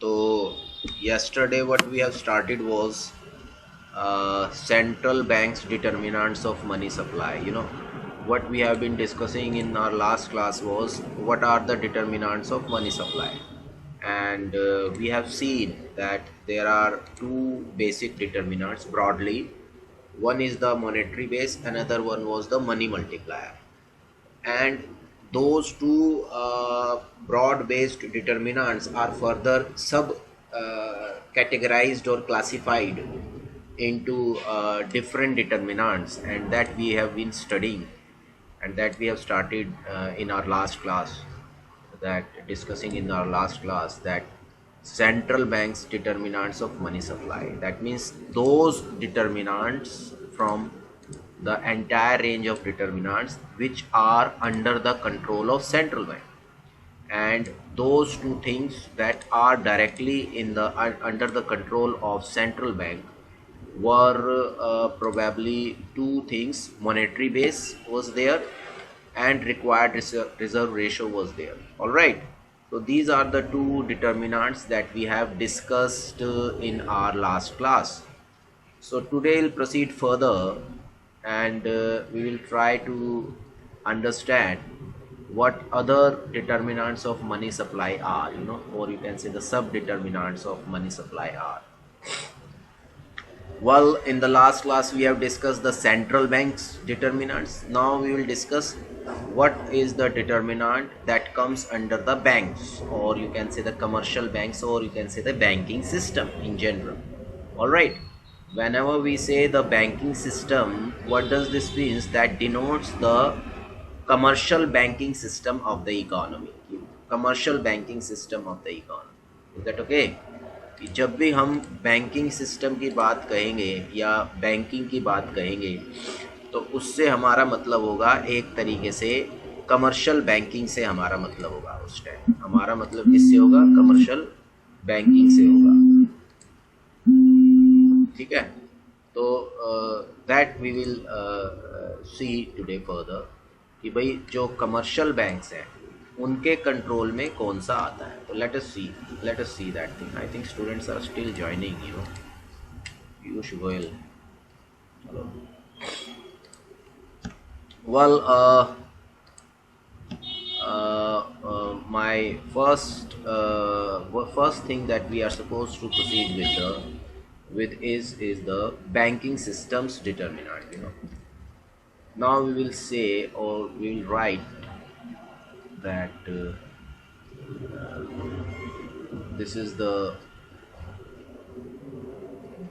So yesterday what we have started was central banks determinants of money supply. What we have been discussing in our last class was what are the determinants of money supply, and we have seen that there are two basic determinants broadly. One is the monetary base, another one was the money multiplier, and those two broad based determinants are further sub categorized or classified into different determinants, and that we have been studying, and that we have started in our last class, that discussing in our last class, that central banks determinants of money supply, that means those determinants from the entire range of determinants which are under the control of central bank, and those two things that are directly in the under the control of central bank were probably two things: monetary base was there and required reserve ratio was there. All right, so these are the two determinants that we have discussed in our last class. So today we'll proceed further, and we will try to understand what other determinants of money supply are, or you can say the sub determinants of money supply are. Well, in the last class we have discussed the central bank's determinants. Now we will discuss what is the determinant that comes under the banks, or you can say the commercial banks, or you can say the banking system in general. All right. Whenever we say the banking system, what does this means? That denotes the commercial banking system of the economy. Commercial banking system of the economy. Is that okay? कि जब भी हम banking system की बात कहेंगे या banking की बात कहेंगे, तो उससे हमारा मतलब होगा एक तरीके से कमर्शियल बैंकिंग से हमारा मतलब होगा। उस टाइम हमारा मतलब किससे होगा? कमर्शियल बैंकिंग से होगा। ठीक है, तो that we will see today further कि भाई जो कमर्शियल बैंक्स हैं उनके कंट्रोल में कौन सा आता है। तो let us see that thing. I think students are still joining, Piyush Goyal. Hello. Well, my first thing that we are supposed to proceed with is the banking system's determinant. Now we will say, or we will write that this is the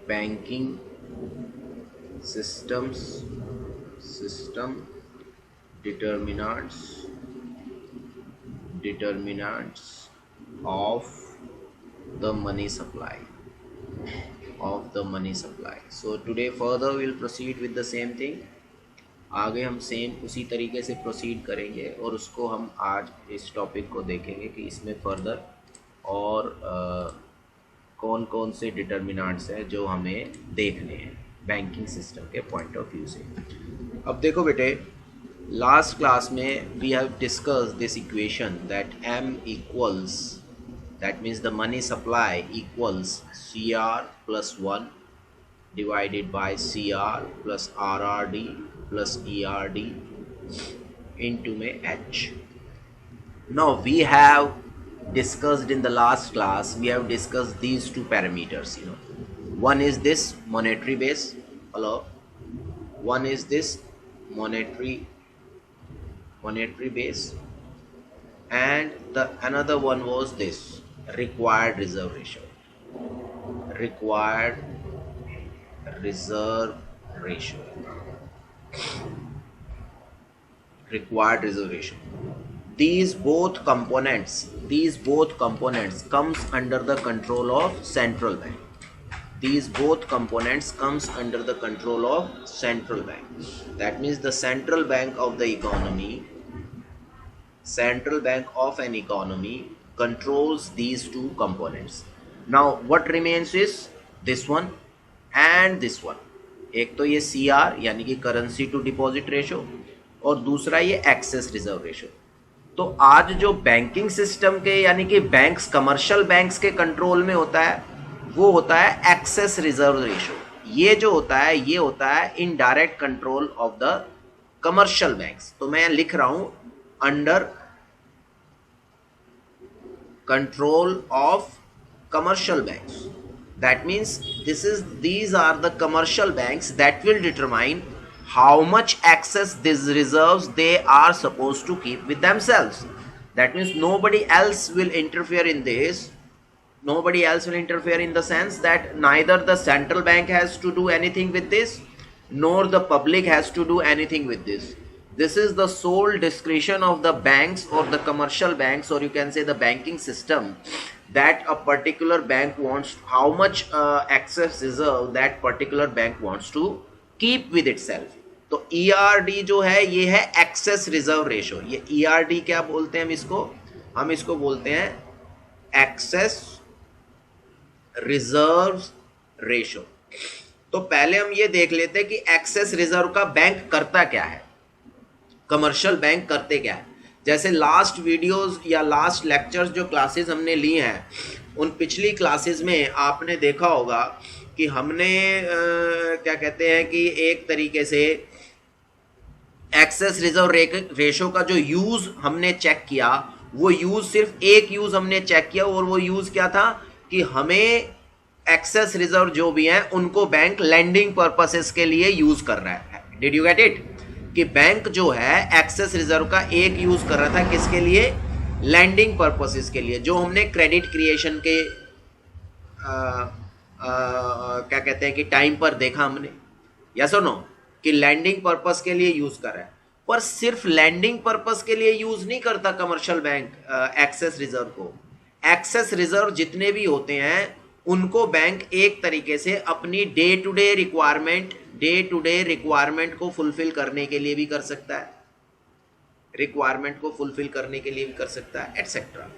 banking system determinants of the money supply, so today further we will proceed with the same thing. आगे हम same उसी तरीके से proceed करेंगे, और उसको हम आज इस टॉपिक को देखेंगे कि इसमें फर्दर और कौन कौन से डिटर्मिनेंट्स हैं जो हमें देखने हैं बैंकिंग सिस्टम के पॉइंट ऑफ व्यू से। अब देखो बेटे, लास्ट क्लास में we have discuss this equation that M equals, that means the money supply equals CR plus 1 divided by CR plus RRD plus ERD into में H. Now we have discussed in the last class, we have discussed these two parameters. One is this monetary base. Hello. One is this monetary base, and the another one was this required reserve ratio. Required reserve ratio. Required reserve ratio. These both components comes under the control of central bank. These both components comes under the control of central bank. That means the central bank of an economy controls these two components. Now what remains is this one and this one. एक तो ये CR यानी कि currency to deposit ratio, और दूसरा ये access reserve ratio. तो आज जो बैंकिंग सिस्टम के यानी कि बैंक्स कमर्शियल बैंक्स के कंट्रोल में होता है वो होता है एक्सेस रिजर्व रेशो। ये जो होता है ये होता है indirect control of the commercial banks. तो मैं लिख रहा हूं under control of commercial banks. That means these are the commercial banks that will determine how much excess these reserves they are supposed to keep with themselves. That means nobody else will interfere in this. Nobody else will interfere in the sense that neither the central bank has to do anything with this, nor the public has to do anything with this. This is the sole discretion of the banks or the commercial banks, or you can say the banking system, that a particular bank wants, how much excess reserve that particular bank wants to keep with itself. तो ERD जो है ये है access reserve ratio. ये ERD क्या बोलते हैं हम इसको बोलते हैं एक्सेस रिजर्व रेशो। तो पहले हम ये देख लेते हैं कि एक्सेस रिजर्व का बैंक करता क्या है, कमर्शियल बैंक करते क्या है। जैसे लास्ट वीडियोस या लास्ट लेक्चर्स जो क्लासेस हमने ली हैं उन पिछली क्लासेस में आपने देखा होगा कि हमने क्या कहते हैं कि एक तरीके से एक्सेस रिजर्व रेशो का जो यूज हमने चेक किया वो यूज सिर्फ एक यूज हमने चेक किया, और वो यूज क्या था कि हमें एक्सेस रिजर्व जो भी हैं उनको बैंक लैंडिंग पर्पसेस के लिए यूज कर रहा है। Did you get it? कि बैंक जो है एक्सेस रिजर्व का एक यूज कर रहा था किसके लिए, लैंडिंग पर्पसेस के लिए, जो हमने क्रेडिट क्रिएशन के क्या कहते हैं कि टाइम पर देखा हमने, यस और नो, कि लैंडिंग पर्पस के लिए यूज कर रहा है। पर सिर्फ लैंडिंग पर्पस के लिए यूज नहीं करता कमर्शियल बैंक एक्सेस रिजर्व को। एक्सेस रिजर्व जितने भी होते हैं उनको बैंक एक तरीके से अपनी डे टू डे रिक्वायरमेंट को फुलफिल करने के लिए भी कर सकता है, एटसेट्रा।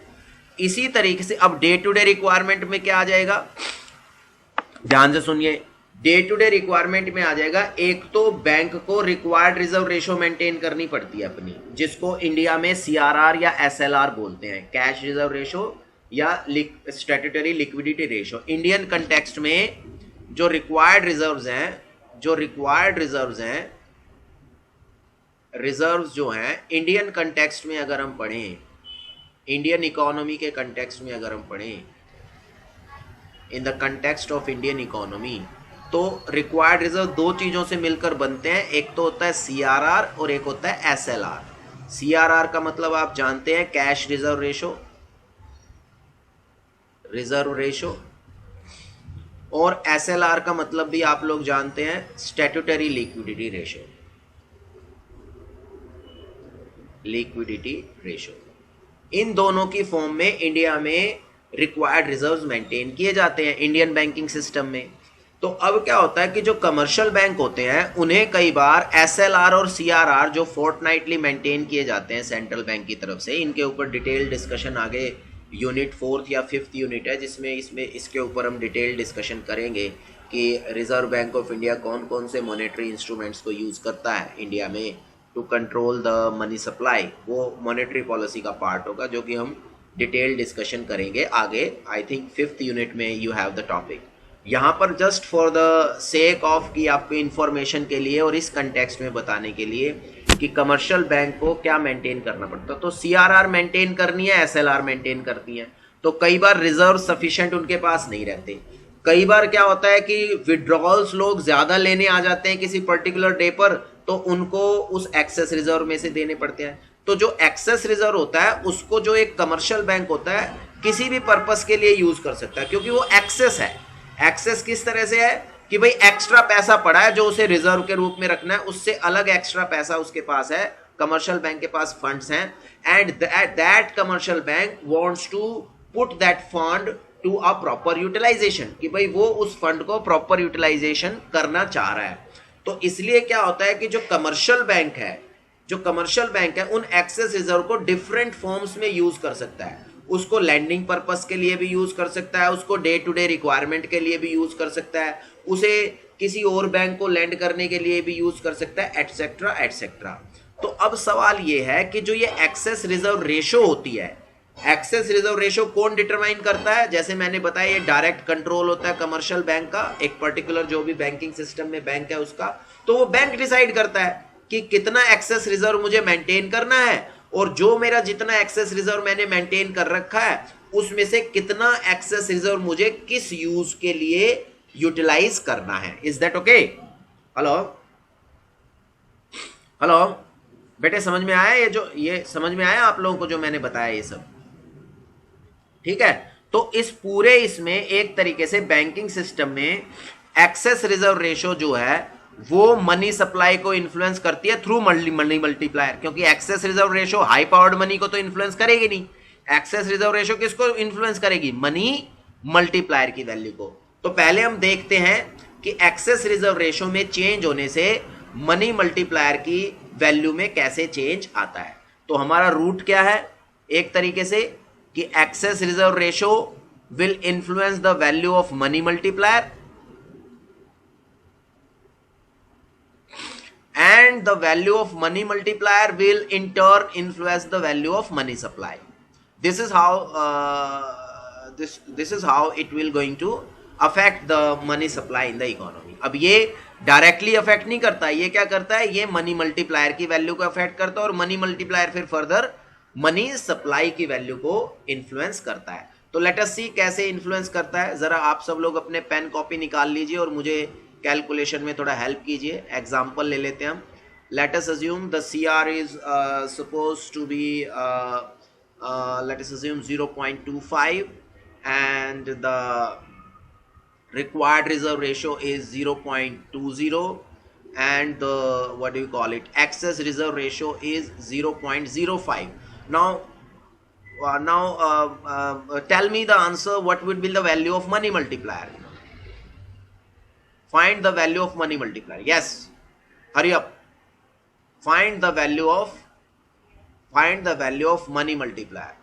इसी तरीके से अब डे टू डे रिक्वायरमेंट में क्या आ जाएगा, ध्यान से सुनिए, डे टू डे रिक्वायरमेंट में आ जाएगा, एक तो बैंक को रिक्वायर्ड रिजर्व रेशो मेंटेन करनी पड़ती है अपनी, जिसको इंडिया में CRR या SLR बोलते हैं, कैश रिजर्व रेशो या statutory liquidity ratio. Indian context में जो रिक्वायर्ड रिजर्व्स जो हैं इंडियन कंटेक्स्ट में अगर हम पढ़ें, इंडियन इकोनॉमी के कंटेक्स्ट में अगर हम पढ़ें, in the context of Indian economy, तो रिक्वायर्ड रिजर्व दो चीजों से मिलकर बनते हैं, एक तो होता है CRR और एक होता है SLR। CRR का मतलब आप जानते हैं कैश रिजर्व रेशो, और SLR का मतलब भी आप लोग जानते हैं स्टैट्यूटरी लिक्विडिटी रेशो। इन दोनों की फॉर्म में इंडिया में रिक्वायर्ड रिजर्व्स मेंटेन किए जाते हैं इंडियन बैंकिंग सिस्टम में। तो अब क्या होता है कि जो कमर्शियल बैंक होते हैं उन्हें कई बार SLR और CRR जो फोर्टनाइटली मेंटेन किए जाते हैं सेंट्रल बैंक की तरफ से, इनके ऊपर डिटेल डिस्कशन आगे यूनिट 4th या 5th यूनिट है जिसमें इसके ऊपर हम डिटेल डिस्कशन करेंगे कि रिजर्व बैंक ऑफ इंडिया कौन कौन से मॉनेटरी इंस्ट्रूमेंट्स को यूज़ करता है इंडिया में to control the money supply. वो मॉनेटरी पॉलिसी का पार्ट होगा जो कि हम डिटेल डिस्कशन करेंगे आगे। आई थिंक 5th यूनिट में यू हैव द टॉपिक। यहाँ पर just for the sake of कि आपको इन्फॉर्मेशन के लिए और इस कंटेक्स्ट में बताने के लिए कि कमर्शियल बैंक को क्या मेंटेन करना पड़ता है, तो CRR मेंटेन करनी है, SLR मेंटेन करती है। तो कई बार रिजर्व सफिशिएंट उनके पास नहीं रहते। कई बार क्या होता है कि विड्रॉल्स लोग ज्यादा लेने आ जाते हैं किसी पर्टिकुलर डे पर, तो उनको उस एक्सेस रिजर्व में से देने पड़ते हैं। तो जो एक्सेस रिजर्व होता है उसको जो एक कमर्शियल बैंक होता है किसी भी पर्पस के लिए यूज कर सकता है, क्योंकि वो एक्सेस है। एक्सेस किस तरह से है कि भाई एक्स्ट्रा पैसा पड़ा है जो उसे रिजर्व के रूप में रखना है, उससे अलग एक्स्ट्रा पैसा उसके पास है, कमर्शियल बैंक के पास फंड्स हैं, and that commercial bank wants to put that fund to a proper utilization, कि भाई वो उस फंड को प्रॉपर यूटिलाइजेशन करना चाह रहा है। तो इसलिए क्या होता है कि जो कमर्शियल बैंक है उन एक्सेस रिजर्व को डिफरेंट फॉर्म्स में यूज कर सकता है। उसको लैंडिंग पर्पस के लिए भी यूज कर सकता है, उसको डे टू डे रिक्वायरमेंट के लिए भी यूज कर सकता है, उसे किसी और बैंक को लैंड करने के लिए भी यूज कर सकता है, एटसेट्रा एटसेट्रा। तो अब सवाल ये है कि जो ये एक्सेस रिजर्व रेशो होती है, एक्सेस रिजर्व रेशो कौन डिटरमाइन करता है? जैसे मैंने बताया, ये डायरेक्ट कंट्रोल होता है कमर्शियल बैंक का, एक पर्टिकुलर जो भी बैंकिंग सिस्टम में बैंक है उसका। तो वो बैंक डिसाइड करता है कि कितना एक्सेस रिजर्व मुझे मेंटेन करना है, और जो मेरा जितना एक्सेस रिजर्व मैंने मेंटेन कर रखा है उसमें से कितना एक्सेस रिजर्व मुझे किस यूज के लिए यूटिलाइज करना है। Is that okay? Hello hello बेटे, समझ में आया? ये समझ में आया आप लोगों को जो मैंने बताया ये सब? ठीक है। तो इस पूरे इसमें एक तरीके से बैंकिंग सिस्टम में एक्सेस रिजर्व रेशो जो है वो मनी सप्लाई को इन्फ्लुएंस करती है थ्रू मनी मल्टीप्लायर, क्योंकि excess reserve ratio high powered money को तो इन्फ्लुएंस करेगी नहीं। एक्सेस रिजर्व रेशो किसको इन्फ्लुएंस करेगी? मनी मल्टीप्लायर की वैल्यू को। तो पहले हम देखते हैं कि एक्सेस रिजर्व रेशो में चेंज होने से मनी मल्टीप्लायर की वैल्यू में कैसे चेंज आता है। तो हमारा रूट क्या है एक तरीके से कि excess reserve ratio will influence the value of money multiplier and the value of money multiplier will in turn influence the value of money supply. This is how this is how it will going to affect the money supply in the economy. अब ये directly affect नहीं करता है, ये क्या करता है? ये मनी मल्टीप्लायर की वैल्यू को अफेक्ट करता है, और मनी मल्टीप्लायर फिर फर्दर मनी सप्लाई की वैल्यू को इन्फ्लुएंस करता है। तो लेट अस सी कैसे इन्फ्लुएंस करता है। जरा आप सब लोग अपने पेन कॉपी निकाल लीजिए और मुझे कैलकुलेशन में थोड़ा हेल्प कीजिए। एग्जाम्पल ले लेते हैं हम। Let us assume the CR is suppose to be let us assume 0.25 and the required reserve ratio is 0.20 and the what do you call it, excess reserve ratio is 0.05. Now tell me the answer. What would be the value of money multiplier? Find the value of money multiplier. Yes, hurry up. Find the value of money multiplier.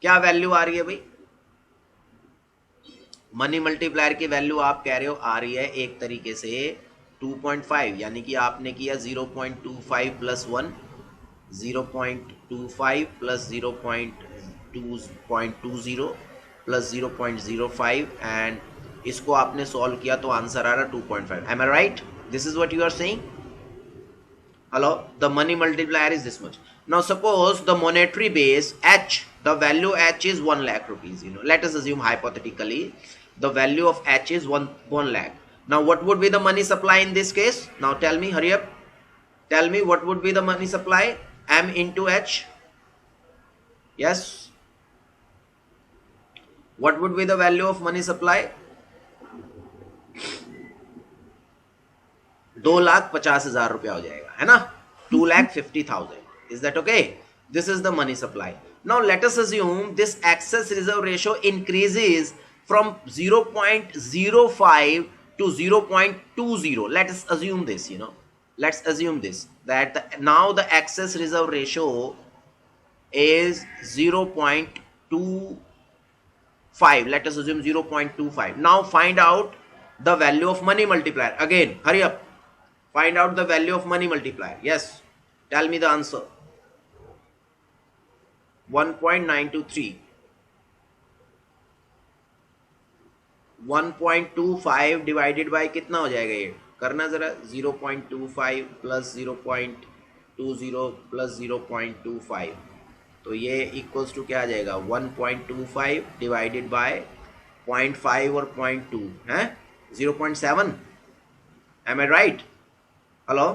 क्या value आ रही है भाई? Money multiplier की value आप कह रहे हो आ रही है एक तरीके से 2.5, यानी कि आपने किया 0.25 प्लस 1, 0.25 प्लस 0.220 प्लस 0.05 एंड इसको आपने सॉल्व किया तो आंसर आ रहा 2.5. Am I right? This is what you are saying. Hello, the money multiplier is this much. Now suppose the monetary base H, the value H is 1 lakh rupees. Let us assume hypothetically the value of H is 1 lakh. Now what would be the money supply in this case? Now tell me, hurry up. Tell me what would be the money supply? M into H. Yes. What would be the value of money supply? 2,50,000 रुपया हो जाएगा, है ना? 2,50,000. Is that okay? This is the money supply. Now let us assume this excess reserve ratio increases from 0.05 to 0.20. Let us assume this, let's assume this, that now the excess reserve ratio is 0.25. Let us assume 0.25. Now find out the value of money multiplier. Again, hurry up. Find out the value of money multiplier. Yes, tell me the answer. 1.923. 1.25 divided by कितना हो जाएगा? ये करना जरा। 0.25 plus 0.20 plus 0.25, तो ये equals to क्या आ जाएगा? 1.25 डिवाइडेड बाय 0.5 और 0.2 है 0.7. Am I right? Hello?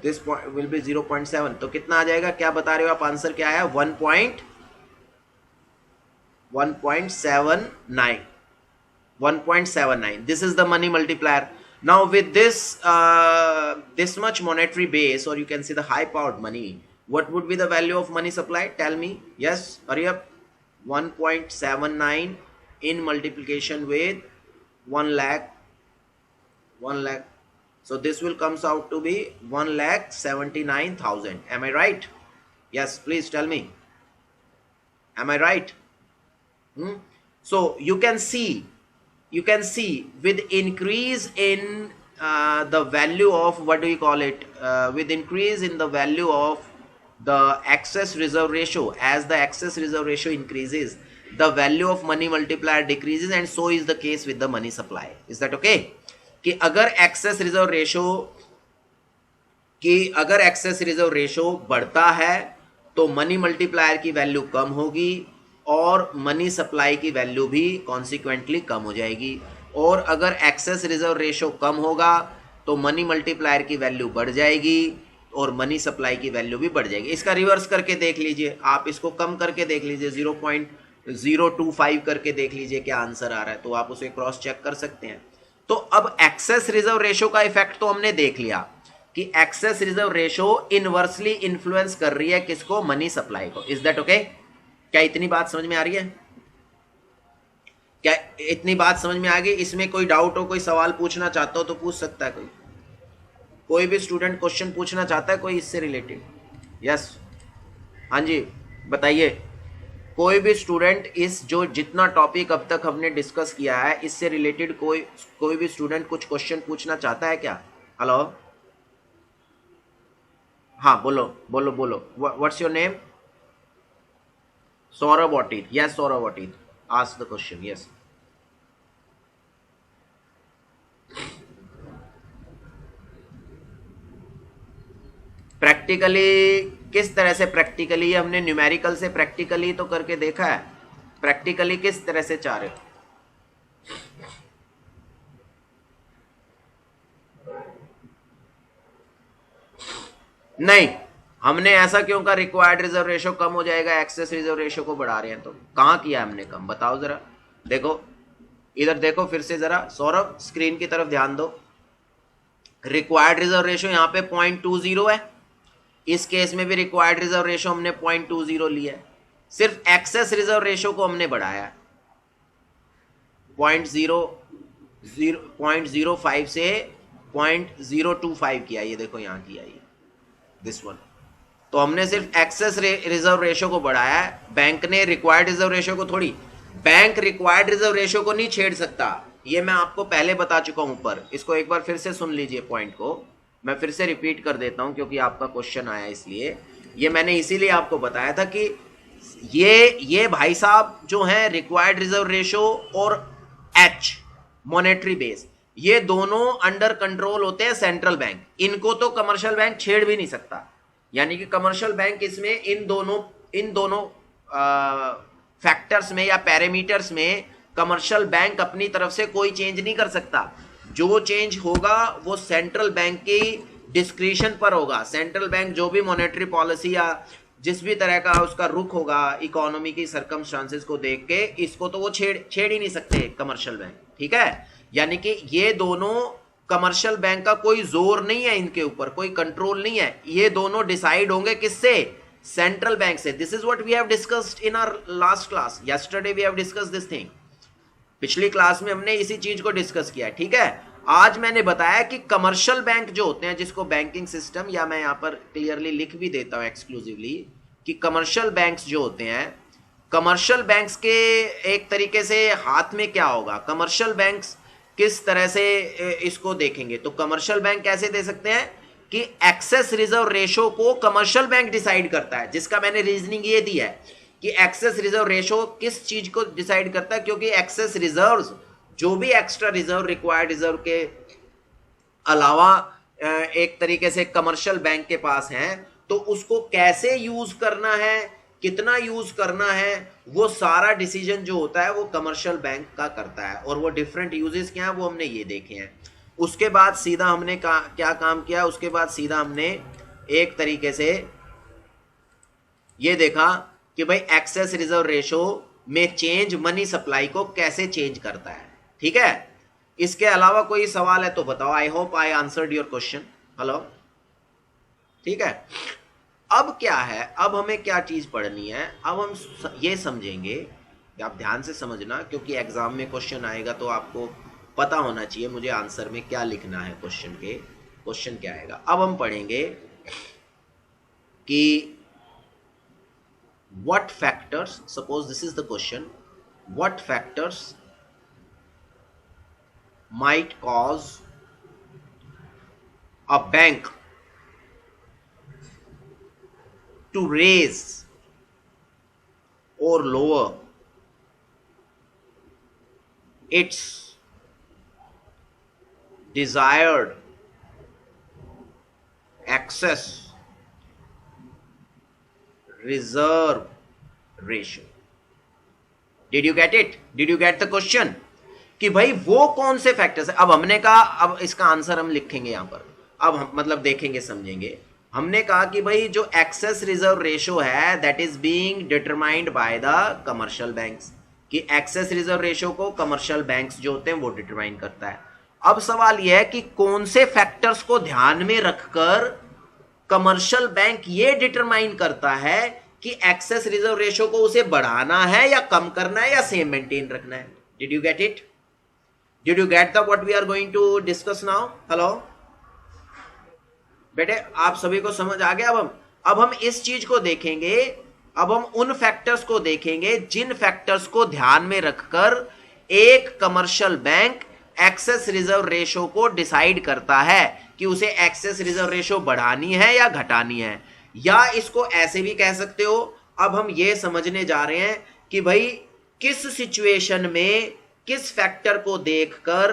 This point will be 0.7. तो कितना आ जाएगा? क्या बता रहे हो आप? आंसर क्या आया? 1.79. 1.79. This is the money multiplier. Now with this this much monetary base, or you can say the high powered money, what would be the value of money supply? Tell me. Yes, hurry up. 1.79 in multiplication with 1 lakh. 1 lakh. So this will comes out to be 1,79,000. Am I right? Yes, please tell me. Am I right? So you can see with increase in the value of, what do you call it, with increase in the value of the excess reserve ratio, as the excess reserve ratio increases, the value of money multiplier decreases, and so is the case with the money supply. Is that okay? कि अगर access reserve ratio बढ़ता है तो money multiplier की value कम होगी और money supply की value भी कॉन्सिक्वेंटली कम हो जाएगी, और अगर एक्सेस रिजर्व रेशो कम होगा तो मनी मल्टीप्लायर की वैल्यू बढ़ जाएगी और मनी सप्लाई की वैल्यू भी बढ़ जाएगी। इसका रिवर्स करके देख लीजिए, आप इसको कम करके देख लीजिए, 0.025 करके देख लीजिए क्या आंसर आ रहा है, तो आप उसे क्रॉस चेक कर सकते हैं। तो अब एक्सेस रिजर्व रेशो का इफेक्ट तो हमने देख लिया कि excess reserve ratio inversely influence कर रही है किसको, मनी सप्लाई को। Is that okay? क्या इतनी बात समझ में आ रही है? क्या इतनी बात समझ में आ गई? इसमें कोई डाउट हो, कोई सवाल पूछना चाहता हो तो पूछ सकता है कोई भी स्टूडेंट क्वेश्चन पूछना चाहता है कोई इससे रिलेटेड? यस, हाँ जी बताइए। कोई भी स्टूडेंट इस जो जितना टॉपिक अब तक हमने डिस्कस किया है इससे रिलेटेड कोई भी स्टूडेंट कुछ क्वेश्चन पूछना चाहता है क्या? हेलो, हाँ बोलो बोलो बोलो। What's your name? Saurabh Autit. Yes Saurabh Autit, ask the question. Yes, practically किस तरह से? प्रैक्टिकली हमने न्यूमेरिकल से प्रैक्टिकली तो करके देखा है, प्रैक्टिकली किस तरह से चाह रहे हो? नहीं, हमने ऐसा क्यों कहा रिक्वायर्ड रिजर्व रेशो कम हो जाएगा, एक्सेस रिजर्व रेशो को बढ़ा रहे हैं, तो कहां किया हमने कम? बताओ जरा, देखो इधर देखो फिर से जरा, सौरभ स्क्रीन की तरफ ध्यान दो। रिक्वायर्ड रिजर्व रेशो यहाँ पे 0.20 है, इस केस में भी रिक्वायर्ड रिजर्व रेशो हमने 0.20 लिया है, सिर्फ एक्सेस रिजर्व रेशो को हमने बढ़ाया 0.05 से 0.025 किया। ये देखो यहाँ किया ये दिस वन, तो हमने सिर्फ एक्सेस रिजर्व रेशो को बढ़ाया है, बैंक ने रिक्वायर्ड रिजर्व रेशो को थोड़ी। बैंक रिक्वायर्ड रिजर्व रेशो को नहीं छेड़ सकता, ये मैं आपको पहले बता चुका हूं ऊपर। इसको एक बार फिर से सुन लीजिए, पॉइंट को मैं फिर से रिपीट कर देता हूं क्योंकि आपका क्वेश्चन आया, इसलिए ये मैंने इसीलिए आपको बताया था कि ये भाई साहब जो है रिक्वायर्ड रिजर्व रेशो और एच मॉनेटरी बेस, ये दोनों अंडर कंट्रोल होते हैं सेंट्रल बैंक, इनको तो कमर्शियल बैंक छेड़ भी नहीं सकता। यानी कि कमर्शियल बैंक इसमें इन दोनों फैक्टर्स में या पैरामीटर्स में कमर्शियल बैंक अपनी तरफ से कोई चेंज नहीं कर सकता। जो चेंज होगा वो सेंट्रल बैंक की डिस्क्रिशन पर होगा। सेंट्रल बैंक जो भी मॉनेटरी पॉलिसी या जिस भी तरह का उसका रुख होगा इकोनॉमी की सर्कमस्टांसेस को देख के, इसको तो वो छेड़ ही नहीं सकते कमर्शियल बैंक, ठीक है। यानी कि ये दोनों, कमर्शियल बैंक का कोई जोर नहीं है इनके ऊपर, कोई कंट्रोल नहीं है, ये दोनों डिसाइड होंगे किससे? सेंट्रल बैंक से। This is what we have discussed in our last class, yesterday we have discussed this thing. पिछली क्लास में हमने इसी चीज को डिस्कस किया, ठीक है। आज मैंने बताया कि कमर्शियल बैंक जो होते हैं, जिसको बैंकिंग सिस्टम, या मैं यहां पर क्लियरली लिख भी देता हूं एक्सक्लूसिवली कि कमर्शियल बैंक्स जो होते हैं, कमर्शियल बैंक्स के एक तरीके से हाथ में क्या होगा, कमर्शियल बैंक्स किस तरह से इसको देखेंगे, तो कमर्शियल बैंक कैसे दे सकते हैं कि एक्सेस रिजर्व रेशो को कमर्शियल बैंक डिसाइड करता है, जिसका मैंने रीजनिंग ये दी है कि एक्सेस रिजर्व रेशो किस चीज को डिसाइड करता है, क्योंकि एक्सेस रिजर्व्स, जो भी एक्स्ट्रा रिजर्व रिक्वायर्ड रिजर्व के अलावा एक तरीके से कमर्शियल बैंक के पास हैं, तो उसको कैसे यूज करना है, कितना यूज करना है, वो सारा डिसीजन जो होता है वो कमर्शियल बैंक का करता है। और वो डिफरेंट यूजेस क्या है वो हमने ये देखे हैं। उसके बाद सीधा हमने क्या काम किया, उसके बाद सीधा हमने एक तरीके से ये देखा कि भाई एक्सेस रिजर्व रेशो में चेंज मनी सप्लाई को कैसे चेंज करता है, ठीक है। इसके अलावा कोई सवाल है तो बताओ। I hope I answered your question. Hello, ठीक है। अब क्या है, अब हमें क्या चीज पढ़नी है, अब हम ये समझेंगे, आप ध्यान से समझना क्योंकि एग्जाम में क्वेश्चन आएगा तो आपको पता होना चाहिए मुझे आंसर में क्या लिखना है, क्वेश्चन क्या आएगा। अब हम पढ़ेंगे कि what factors, suppose this is the question, what factors might cause a bank to raise or lower its desired excess reserve ratio. Did you get it? Did you get the question? कि भाई वो कौन से factors है? अब हमने कहा, अब इसका आंसर हम लिखेंगे यहां पर, अब हम मतलब देखेंगे समझेंगे। हमने कहा कि भाई जो एक्सेस रिजर्व रेशो है that is being determined by the commercial banks, कि एक्सेस रिजर्व रेशो को कमर्शियल बैंक्स जो होते हैं वो डिटरमाइन करता है। अब सवाल यह है कि कौन से फैक्टर्स को ध्यान में रखकर कमर्शियल बैंक ये डिटरमाइन करता है कि एक्सेस रिजर्व रेशो को उसे बढ़ाना है या कम करना है या सेम मेंटेन रखना है। Did you get it? Did you get the what we are going to discuss now? Hello बेटे, आप सभी को समझ आ गया? अब हम इस चीज को देखेंगे, अब हम उन फैक्टर्स को देखेंगे जिन फैक्टर्स को ध्यान में रखकर एक commercial bank excess reserve ratio को डिसाइड करता है कि उसे एक्सेस रिजर्व रेशो बढ़ानी है या घटानी है। या इसको ऐसे भी कह सकते हो, अब हम ये समझने जा रहे हैं कि भाई किस सिचुएशन में किस फैक्टर को देखकर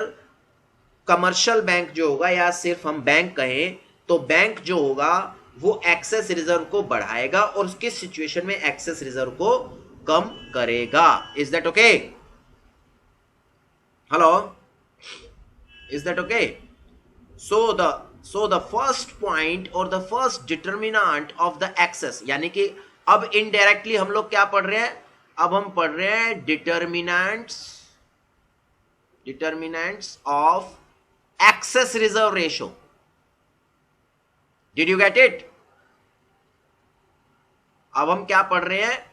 कमर्शियल बैंक जो होगा, या सिर्फ हम बैंक कहें तो बैंक जो होगा वो एक्सेस रिजर्व को बढ़ाएगा और किस सिचुएशन में एक्सेस रिजर्व को कम करेगा। Is that okay? Hello, is that okay? So the first point or the first determinant of the excess, यानी कि अब इनडायरेक्टली हम लोग क्या पढ़ रहे हैं? अब हम पढ़ रहे हैं determinants of excess reserve ratio. Did you get it? अब हम क्या पढ़ रहे हैं?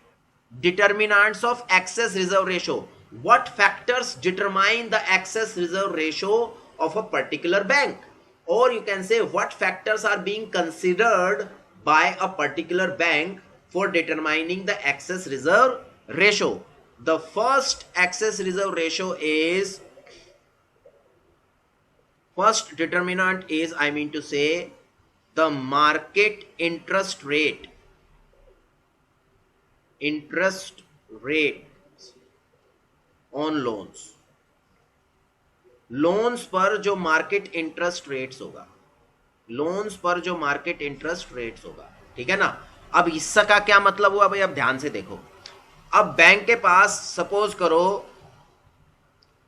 Determinants of excess reserve ratio. What factors determine the excess reserve ratio of a particular bank, or you can say what factors are being considered by a particular bank for determining the excess reserve ratio. The first excess reserve ratio is, first determinant is, I mean to say, the market interest rate on loans. Loans पर जो market interest rates होगा, loans पर जो market interest rates होगा, ठीक है ना। अब इसका क्या मतलब हुआ भाई? अब ध्यान से देखो, अब बैंक के पास सपोज करो,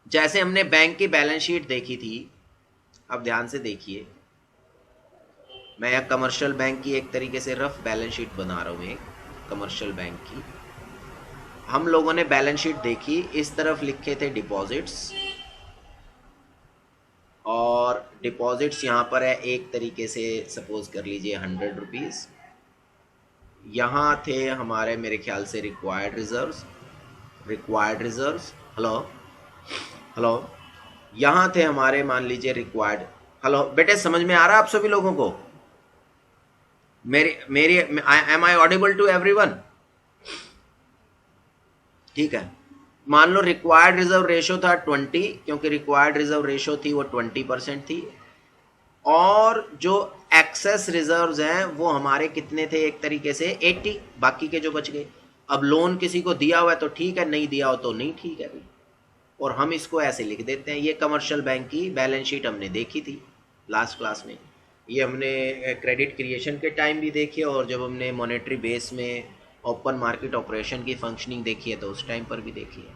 जैसे हमने बैंक की बैलेंस शीट देखी थी, अब ध्यान से देखिए, मैं यहां कमर्शियल बैंक की एक तरीके से रफ बैलेंस शीट बना रहा हूं, एक कमर्शियल बैंक की। हम लोगों ने बैलेंस शीट देखी, इस तरफ लिखे थे डिपॉजिट्स, और डिपॉजिट्स यहाँ पर है एक तरीके से, सपोज कर लीजिए 100 रुपीज़। यहाँ थे हमारे मेरे ख्याल से रिक्वायर्ड रिजर्व्स। हेलो, यहाँ थे हमारे, मान लीजिए रिक्वायर्ड। हेलो बेटे, समझ में आ रहा है आप सभी लोगों को? मेरी am I audible to everyone? ठीक है, मान लो रिक्वायर्ड रिजर्व रेशो था 20, क्योंकि रिक्वायर्ड रिजर्व रेशो थी वो 20% थी, और जो एक्सेस रिजर्व्स हैं वो हमारे कितने थे? एक तरीके से 80, बाकी के जो बच गए। अब लोन किसी को दिया हुआ है तो ठीक है, नहीं दिया हो तो नहीं ठीक है भाई, और हम इसको ऐसे लिख देते हैं। ये कमर्शियल बैंक की बैलेंस शीट हमने देखी थी लास्ट क्लास में, ये हमने क्रेडिट क्रिएशन के टाइम भी देखी है, और जब हमने मॉनेटरी बेस में ओपन मार्केट ऑपरेशन की फंक्शनिंग देखी है तो उस टाइम पर भी देखी है।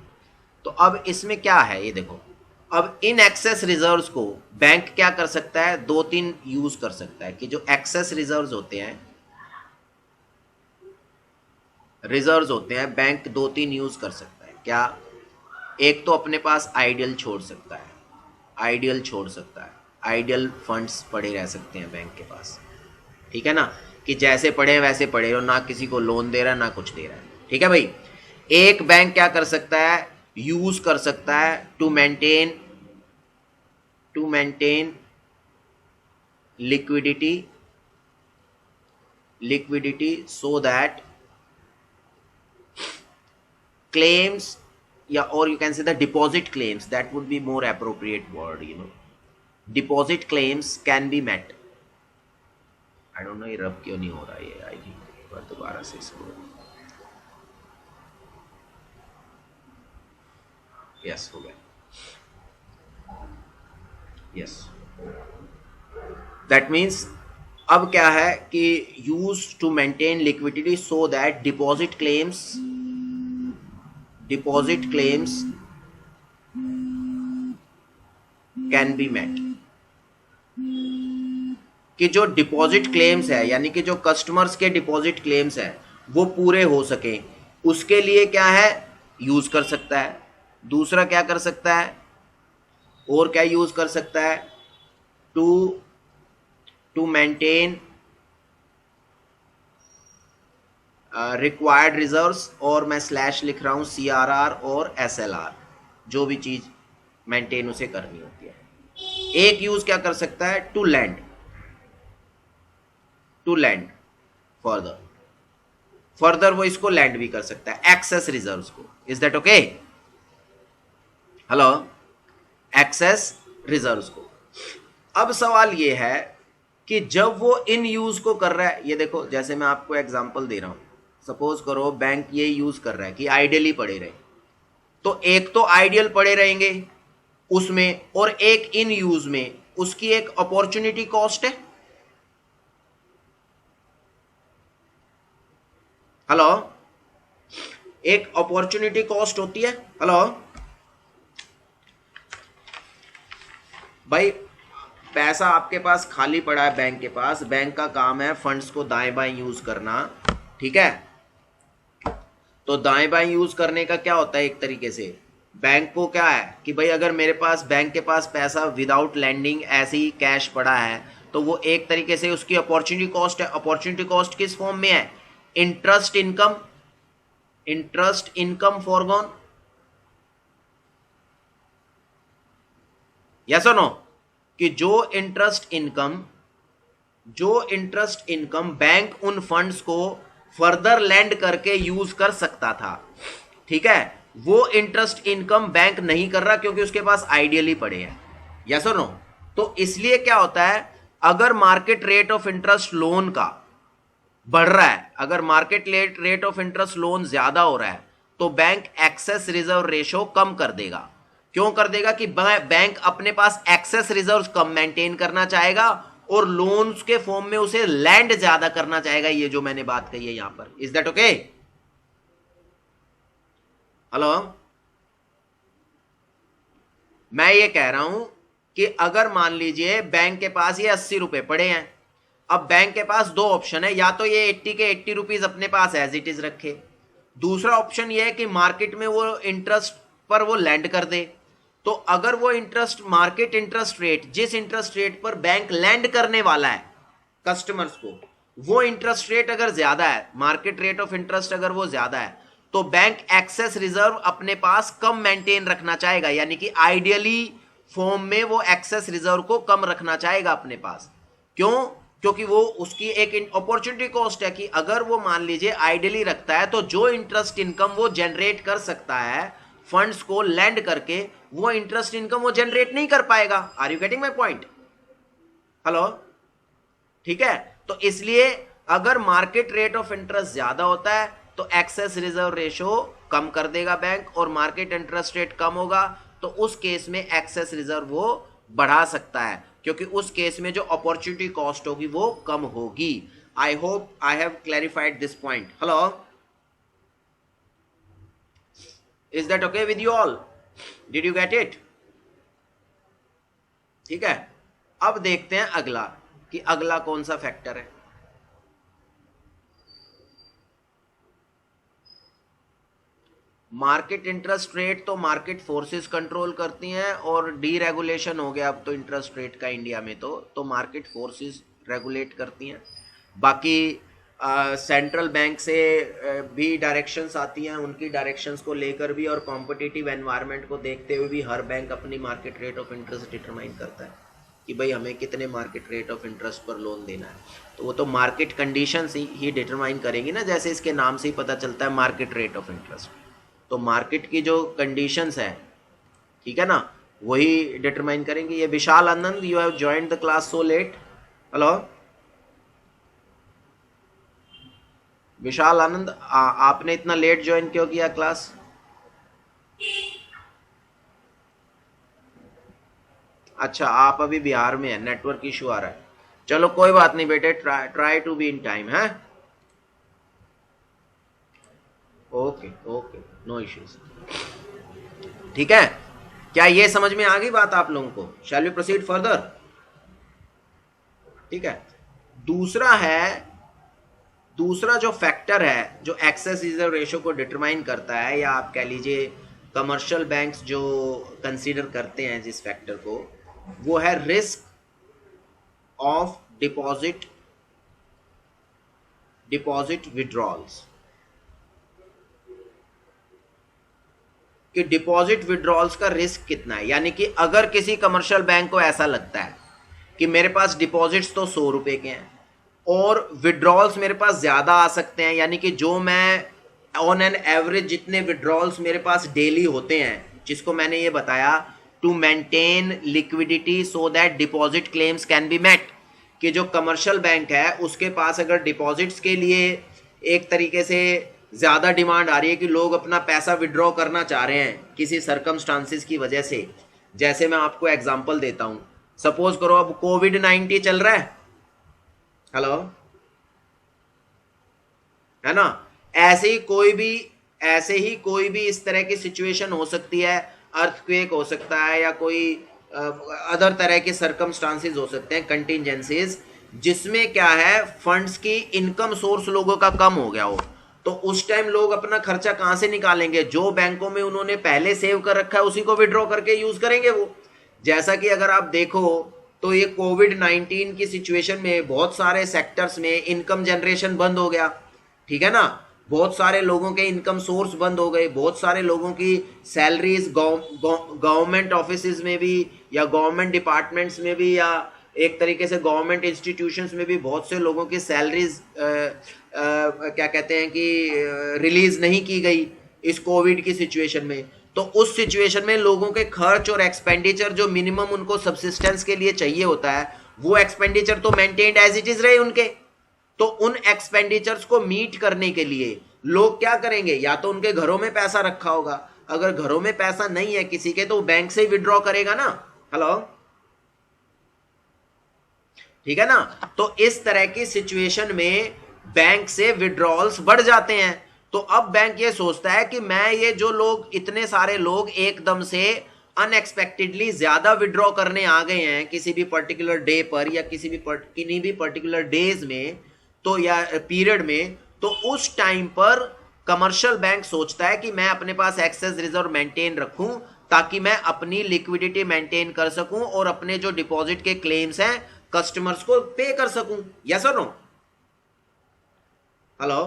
तो अब इसमें क्या है ये देखो, अब इन एक्सेस रिजर्व्स को बैंक क्या कर सकता है? 2-3 यूज कर सकता है, कि जो एक्सेस रिजर्व्स होते हैं, बैंक 2-3 यूज कर सकता है। क्या? एक तो अपने पास आइडियल छोड़ सकता है, आइडियल फंड्स पड़े रह सकते हैं बैंक के पास, ठीक है ना, कि जैसे पड़े वैसे पड़े हो, ना किसी को लोन दे रहा है ना कुछ दे रहा है, ठीक है भाई। एक बैंक क्या कर सकता है? यूज कर सकता है to maintain liquidity so that claims, yeah, or you can say the deposit claims, that would be more appropriate word, deposit claims can be met, I don't know ये रब क्यों नहीं हो रहा है, आई थिंक पर दोबारा से इसको, यस हो गया, यस। दैट मीन्स अब क्या है कि use to maintain liquidity so that deposit claims can be met, कि जो डिपॉजिट क्लेम्स है यानी कि जो कस्टमर्स के डिपॉजिट क्लेम्स है वो पूरे हो सके, उसके लिए क्या है यूज कर सकता है। दूसरा क्या कर सकता है, और क्या यूज कर सकता है, to to maintain required reserves, और मैं स्लैश लिख रहा हूं CRR और SLR, जो भी चीज मेंटेन उसे करनी होती है। एक यूज क्या कर सकता है, टू लैंड फर्दर वो इसको लैंड भी कर सकता है, एक्सेस रिजर्व्स को। Is that okay? Hello, excess reserves को। अब सवाल ये है कि जब वो इन यूज को कर रहा है, ये देखो जैसे मैं आपको एग्जांपल दे रहा हूं, सपोज करो बैंक ये यूज कर रहा है कि आइडियली पड़े रहे, तो एक तो आइडियल पड़े रहेंगे उसमें, और एक इन यूज में, उसकी एक अपॉर्चुनिटी कॉस्ट है। हेलो, एक अपॉर्चुनिटी कॉस्ट होती है। हेलो भाई, पैसा आपके पास खाली पड़ा है बैंक के पास, बैंक का काम है फंड्स को दाएं बाएं यूज करना, ठीक है? तो दाएं बाएं यूज करने का क्या होता है, एक तरीके से बैंक को क्या है कि भाई अगर मेरे पास बैंक के पास पैसा विदाउट लैंडिंग ऐसे ही कैश पड़ा है, तो वो एक तरीके से उसकी अपॉर्चुनिटी कॉस्ट है। अपॉर्चुनिटी कॉस्ट किस फॉर्म में है, इंटरेस्ट इनकम फॉरगॉन, यस और नो? कि जो इंटरेस्ट इनकम बैंक उन फंड्स को फर्दर लैंड करके यूज कर सकता था, ठीक है, वो इंटरेस्ट इनकम बैंक नहीं कर रहा क्योंकि उसके पास आइडियली पड़े हैं, यस और नो? तो इसलिए क्या होता है, अगर market rate of interest loan का बढ़ रहा है, अगर market rate of interest loan ज्यादा हो रहा है, तो बैंक एक्सेस रिजर्व रेशो कम कर देगा। क्यों कर देगा? कि बैंक अपने पास एक्सेस रिजर्व कम मेंटेन करना चाहेगा और लोन्स के फॉर्म में उसे लैंड ज्यादा करना चाहेगा। ये जो मैंने बात कही है यहां पर, इज दैट ओके? हेलो, मैं ये कह रहा हूं कि अगर मान लीजिए बैंक के पास ये 80 रुपए पड़े हैं, अब बैंक के पास दो ऑप्शन है, या तो ये 80 के 80 रुपीज अपने पास एज इट इज रखे, दूसरा ऑप्शन ये है कि मार्केट में वो इंटरेस्ट पर वो लैंड कर दे। तो अगर वो इंटरेस्ट, मार्केट इंटरेस्ट रेट, जिस इंटरेस्ट रेट पर बैंक लैंड करने वाला है कस्टमर्स को, वो इंटरेस्ट रेट अगर ज्यादा है, मार्केट रेट ऑफ इंटरेस्ट अगर वो ज्यादा है, तो बैंक एक्सेस रिजर्व अपने पास कम मेंटेन रखना चाहेगा, यानी कि आइडियली फॉर्म में वो एक्सेस रिजर्व को कम रखना चाहेगा अपने पास। क्यों? क्योंकि वो उसकी एक अपॉर्चुनिटी कॉस्ट है कि अगर वो मान लीजिए आइडियली रखता है, तो जो इंटरेस्ट इनकम वो जनरेट कर सकता है फंड्स को लैंड करके, वो इंटरेस्ट इनकम वो जनरेट नहीं कर पाएगा। Are you getting my point? Hello, ठीक है? तो इसलिए अगर मार्केट रेट ऑफ इंटरेस्ट ज्यादा होता है तो एक्सेस रिजर्व रेशो कम कर देगा बैंक, और मार्केट इंटरेस्ट रेट कम होगा तो उस केस में एक्सेस रिजर्व वो बढ़ा सकता है, क्योंकि उस केस में जो अपॉर्चुनिटी कॉस्ट होगी वो कम होगी। I hope I have clarified this point. Hello, is that okay with you all? Did you get it? ठीक है, अब देखते हैं अगला कि अगला कौन सा फैक्टर है। मार्केट इंटरेस्ट रेट तो मार्केट फोर्सेस कंट्रोल करती हैं, और डीरेगुलेशन हो गया अब तो इंटरेस्ट रेट का इंडिया में, तो मार्केट फोर्सेस रेगुलेट करती हैं। बाकी सेंट्रल बैंक से भी डायरेक्शंस आती हैं, उनकी डायरेक्शंस को लेकर भी और कॉम्पिटिटिव एनवायरनमेंट को देखते हुए भी हर बैंक अपनी market rate of interest determine करता है कि भाई हमें कितने मार्केट रेट ऑफ इंटरेस्ट पर लोन देना है। तो वो तो मार्केट कंडीशंस ही डिटरमाइन करेंगी ना, जैसे इसके नाम से ही पता चलता है मार्केट रेट ऑफ इंटरेस्ट। तो मार्केट की जो कंडीशंस है, ठीक है ना, वही डिटरमाइन करेंगे। ये Vishal Anand, you have joined the class so late. Hello, Vishal Anand, आपने इतना लेट ज्वाइन क्यों किया क्लास? अच्छा, आप अभी बिहार में है, नेटवर्क इशू आ रहा है। चलो कोई बात नहीं बेटे, try to be in time है। Okay okay, no issues. ठीक है, क्या ये समझ में आ गई बात आप लोगों को? Shall we proceed further? ठीक है। दूसरा है, दूसरा जो फैक्टर है जो एक्सेस रिजर्व रेशो को डिटरमाइन करता है, या आप कह लीजिए कमर्शियल बैंक्स जो कंसीडर करते हैं जिस फैक्टर को, वो है रिस्क ऑफ डिपॉजिट विड्रॉल्स। कि डिपॉजिट विड्रॉल्स का रिस्क कितना है, यानी कि अगर किसी कमर्शियल बैंक को ऐसा लगता है कि मेरे पास डिपॉजिट्स तो 100 रुपए के हैं और विड्रॉल्स मेरे पास ज्यादा आ सकते हैं, यानी कि जो मैं ऑन एन एवरेज जितने विड्रॉल्स मेरे पास डेली होते हैं, जिसको मैंने ये बताया to maintain liquidity so that deposit claims can be met, कि जो कमर्शियल बैंक है उसके पास अगर डिपॉजिट्स के लिए एक तरीके से ज्यादा डिमांड आ रही है कि लोग अपना पैसा विड्रॉ करना चाह रहे हैं किसी सरकमस्टांसिस की वजह से। जैसे मैं आपको एग्जांपल देता हूं, सपोज करो अब कोविड-19 चल रहा है, हेलो, है ना, ऐसे ही कोई भी इस तरह की सिचुएशन हो सकती है, अर्थक्वेक हो सकता है या कोई अदर तरह के सरकमस्टांसेस हो सकते हैं, कंटिजेंसीज, जिसमें क्या है फंड्स की इनकम सोर्स लोगों का कम हो गया हो, तो उस टाइम लोग अपना खर्चा कहां से निकालेंगे? जो बैंकों में उन्होंने पहले सेव कर रखा है उसी को विड्रॉ करके यूज करेंगे वो। जैसा कि अगर आप देखो तो ये कोविड-19 की सिचुएशन में बहुत सारे सेक्टर्स में इनकम जनरेशन बंद हो गया, ठीक है ना, बहुत सारे लोगों के इनकम सोर्स बंद हो गए, बहुत सारे लोगों की सैलरीज गवर्नमेंट ऑफिस में भी या गवर्नमेंट डिपार्टमेंट्स में भी या एक तरीके से गवर्नमेंट इंस्टीट्यूशंस में भी बहुत से लोगों की सैलरीज क्या कहते हैं कि रिलीज नहीं की गई इस कोविड की सिचुएशन में। तो उस सिचुएशन में लोगों के खर्च और एक्सपेंडिचर जो मिनिमम उनको सबसिस्टेंस के लिए चाहिए होता है, वो एक्सपेंडिचर तो मेंटेन्ड एज इट इज रहे उनके। तो उन एक्सपेंडिचर्स को मीट करने के लिए लोग क्या करेंगे? या तो उनके घरों में पैसा रखा होगा, अगर घरों में पैसा नहीं है किसी के तो बैंक से ही विड्रॉ करेगा ना, हेलो, ठीक है ना। तो इस तरह की सिचुएशन में बैंक से विड्रॉल्स बढ़ जाते हैं। तो अब बैंक ये सोचता है कि मैं ये जो लोग, इतने सारे लोग एकदम से अनएक्सपेक्टेडली ज्यादा विड्रॉ करने आ गए हैं किसी भी पर्टिकुलर डे पर या किसी भी पर्टिकुलर डेज में, तो या पीरियड में, तो उस टाइम पर कमर्शियल बैंक सोचता है कि मैं अपने पास एक्सेस रिजर्व मेंटेन रखूं ताकि मैं अपनी लिक्विडिटी मेंटेन कर सकूं और अपने जो डिपॉजिट के क्लेम्स हैं कस्टमर्स को पे कर सकूं। यस और नो? हेलो।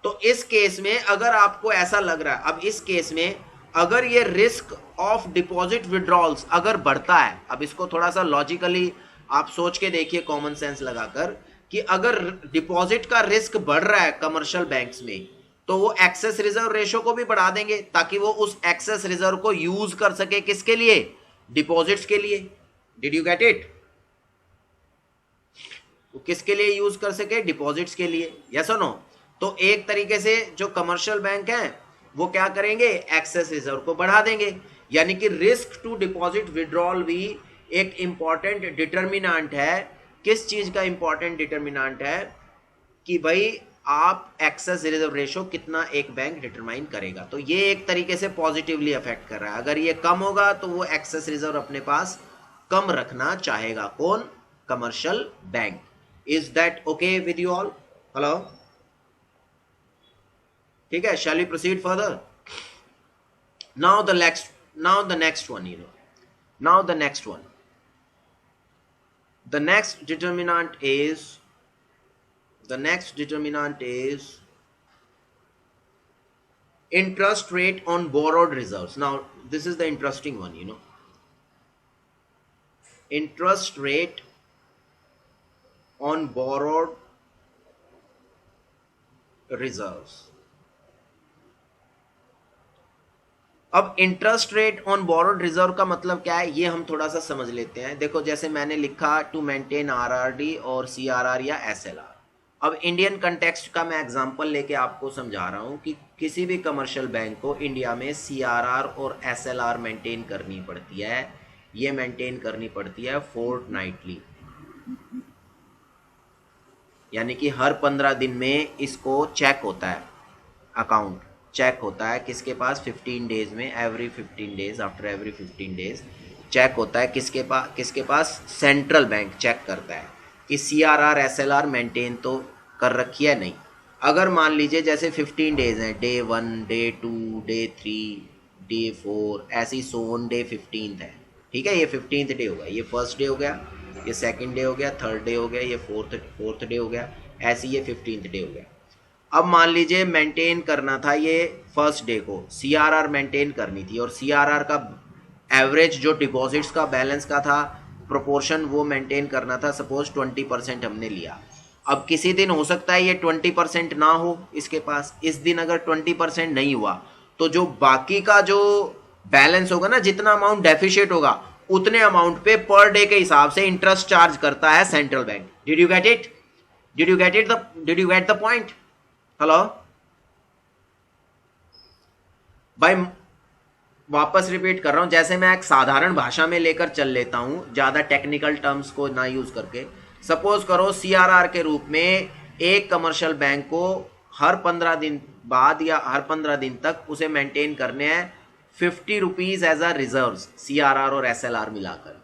तो इस केस में अगर आपको ऐसा लग रहा है, अब इस केस में अगर ये रिस्क ऑफ डिपॉजिट विड्रॉल्स अगर बढ़ता है, अब इसको थोड़ा सा लॉजिकली आप सोच के देखिए कॉमन सेंस लगाकर, कि अगर डिपॉजिट का रिस्क बढ़ रहा है कमर्शियल बैंक्स में तो वो एक्सेस रिजर्व रेशो को भी बढ़ा देंगे ताकि वो उस एक्सेस रिजर्व को यूज कर सके, किसके लिए? डिपॉजिट्स के लिए। Did you get it? वो किसके लिए यूज कर सके? डिपॉजिट्स के लिए। यस और नो? तो एक तरीके से जो कमर्शियल बैंक हैं वो क्या करेंगे? एक्सेस रिजर्व को बढ़ा देंगे, यानी कि रिस्क टू डिपॉजिट विड्रॉल भी एक इंपॉर्टेंट डिटर्मिनेंट है। किस चीज का इंपॉर्टेंट डिटर्मिनेंट है? कि भाई आप एक्सेस रिजर्व रेशो कितना एक बैंक डिटरमाइन करेगा। तो ये एक तरीके से पॉजिटिवली अफेक्ट कर रहा है। अगर ये कम होगा तो वो एक्सेस रिजर्व अपने पास कम रखना चाहेगा। कौन? Commercial bank. Is that okay with you all? Hello, ठीक है, shall we proceed further? Now the next one, now the next one, the next determinant is interest rate on borrowed reserves. Now this is the interesting one, interest rate on borrowed reserves. अब interest rate on borrowed reserve का मतलब क्या है, ये हम थोड़ा सा समझ लेते हैं। देखो, जैसे मैंने लिखा टू मेंटेन आरआरडी और सीआरआर या एसएलआर, अब इंडियन कंटेक्स्ट का मैं एग्जांपल लेके आपको समझा रहा हूँ कि किसी भी कमर्शियल बैंक को इंडिया में सीआरआर और एसएलआर मेंटेन करनी पड़ती है। ये मेंटेन करनी पड़ती है फोर्टनाइटली, यानी कि हर 15 दिन में इसको चेक होता है, अकाउंट चेक होता है किसके पास, 15 डेज में, every 15 days, after every 15 days check होता है किसके पास, सेंट्रल बैंक चेक करता है कि सीआरआर एसएलआर मेंटेन तो कर रखी है नहीं। अगर मान लीजिए जैसे 15 डेज हैं, डे 1, डे 2, डे 3, डे 4, ऐसी सोन डे 15 है, ठीक है, ये 15th डे हो गया, ये फर्स्ट डे हो गया, ये सेकंड डे हो गया, थर्ड डे हो गया, ये फोर्थ डे हो गया, ऐसे ये 15th डे हो गया। अब मान लीजिए मेंटेन करना था ये फर्स्ट डे को, सीआरआर मेंटेन करनी थी, और सीआरआर का एवरेज जो डिपॉजिट्स का बैलेंस का था प्रोपोर्शन वो मेंटेन करना था, सपोज 20% हमने लिया। अब किसी दिन हो सकता है ये 20% ना हो इसके पास, इस दिन अगर 20% नहीं हुआ तो जो बाकी का जो बैलेंस होगा ना, जितना अमाउंट डेफिशिएट होगा उतने अमाउंट पे पर डे के हिसाब से इंटरेस्ट चार्ज करता है central bank. Did you get it? Did you get the point? Hello भाई, वापस रिपीट कर रहा हूं, जैसे मैं एक साधारण भाषा में लेकर चल लेता हूं, ज्यादा टेक्निकल टर्म्स को ना यूज करके। सपोज करो सीआरआर के रूप में एक कमर्शियल बैंक को हर 15 दिन बाद या हर 15 दिन तक उसे मेंटेन करने हैं 50 rupees as a reserve, CRR और एसएलआर मिलाकर।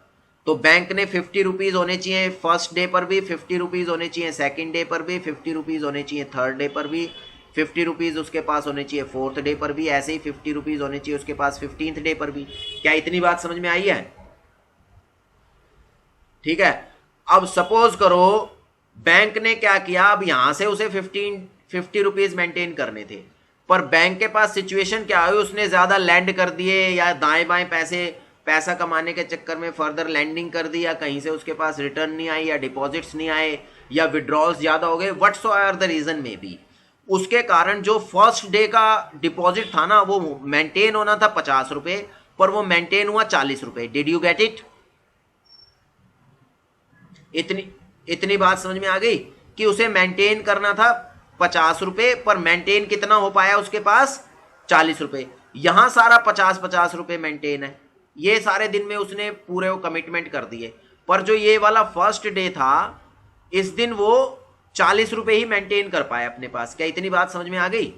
तो बैंक ने 50 रुपीज होने चाहिए फर्स्ट डे पर भी, 50 रुपीज होने चाहिए सेकंड डे पर भी, 50 रुपीज होने चाहिए थर्ड डे पर भी, 50 रुपीज उसके पास होने चाहिए फोर्थ डे पर भी, ऐसे ही 50 रुपीज होने चाहिए उसके पास 15th डे पर भी। क्या इतनी बात समझ में आई है? ठीक है। अब सपोज करो बैंक ने क्या किया, अब यहां से उसे 50 रुपीज मेंटेन करने थे, पर बैंक के पास सिचुएशन क्या हुई, उसने ज्यादा लैंड कर दिए या दाएं बाएं पैसा कमाने के चक्कर में फर्दर लैंडिंग कर दी, या कहीं से उसके पास रिटर्न नहीं आई, या डिपॉजिट्स नहीं आए, या विड्रॉल्स ज्यादा हो गए, व्हाटसोएवर द रीजन में भी, उसके कारण जो फर्स्ट डे का डिपॉजिट था ना वो मेंटेन होना था 50 रुपए, पर वो मेंटेन हुआ 40 रुपए। Did you get it? इतनी बात समझ में आ गई कि उसे मेंटेन करना था 50 रुपए, पर मेंटेन कितना हो पाया उसके पास, 40 रुपए। यहां सारा 50-50 रुपए मेंटेन है, ये सारे दिन में उसने पूरे वो कमिटमेंट कर दिए, पर जो ये वाला फर्स्ट डे था इस दिन वो 40 रुपए ही मेंटेन कर पाए अपने पास। क्या इतनी बात समझ में आ गई?